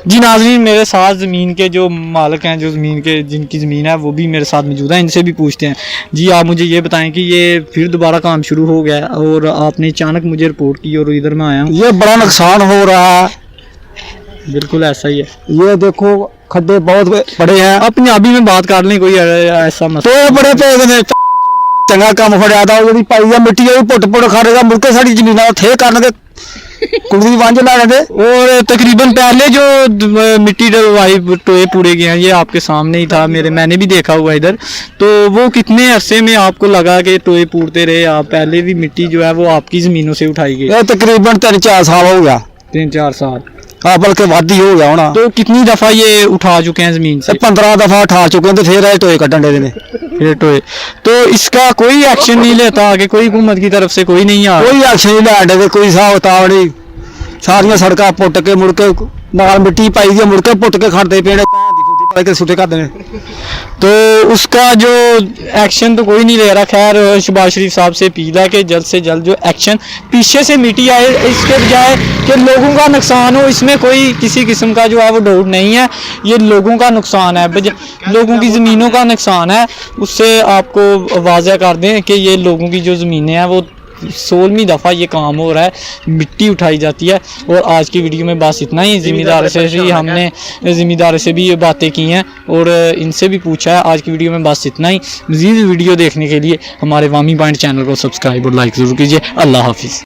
जी नाज़रीन, मेरे साथ ज़मीन के जो मालिक हैं, जो ज़मीन के जिनकी ज़मीन है वो भी मेरे साथ मौजूद हैं, इनसे भी पूछते हैं। जी आप मुझे ये बताएं कि ये फिर दोबारा काम शुरू हो गया और आपने अचानक मुझे रिपोर्ट की और इधर मैं आया हूँ। ये बड़ा नुकसान हो रहा है। बिल्कुल ऐसा ही है। ये देखो खड्डे बहुत बड़े हैं। आप पंजाबी में बात कर लें, कोई ऐसा मसला तो बड़े पे ने चंगा काम फड़िया था जी पाई है मिट्टी पुट पुट खारेगा मुड़के साड़ी जमीना थे करन कुड़ी वांझ लाने दे। और तकरीबन पहले जो मिट्टी डलवाई टोए पूरे गए हैं ये आपके सामने ही था, मैंने भी देखा हुआ इधर। तो वो कितने अरसे में आपको लगा कि टोए पूरते रहे आप? पहले भी मिट्टी जो है वो आपकी ज़मीनों से उठाई गई? ये तकरीबन 3-4 साल हो गया। 3-4 साल? हाँ बल्कि वादी हो गया होना। तो कितनी दफ़ा ये उठा चुके हैं ज़मीन से? 15 दफा उठा चुके हैं। तो फिर टोए कटन दे फिर टोए। तो इसका कोई एक्शन नहीं लेता आगे? कोई हुकूमत की तरफ से कोई नहीं आ? कोई एक्शन नहीं लैंड दे, कोई हिसाब किताब नहीं। सारियां सड़क पुट के मुड़ के नाल मिट्टी पाई दी मुड़ के पुट के खड़ते पेड़ सुटे कर देने। तो उसका जो एक्शन तो कोई नहीं ले रहा। खैर शहबाज शरीफ साहब से अपील है कि जल्द से जल्द जो एक्शन पीछे से मिट्टी आए, इसके बजाय कि लोगों का नुकसान हो, इसमें कोई किसी किस्म का जो है वो डाउट नहीं है। ये लोगों का नुकसान है, लोगों की ज़मीनों का नुकसान है। उससे आपको वाज़ह कर दें कि ये लोगों की जो ज़मीनें हैं वो 16वीं दफ़ा ये काम हो रहा है, मिट्टी उठाई जाती है। और आज की वीडियो में बस इतना ही। ज़िम्मेदार से ही हमने ज़िम्मेदार से भी ये बातें की हैं और इनसे भी पूछा है। आज की वीडियो में बस इतना ही। मज़ीद वीडियो देखने के लिए हमारे वामी पॉइंट चैनल को सब्सक्राइब और लाइक ज़रूर कीजिए। अल्लाह हाफिज़।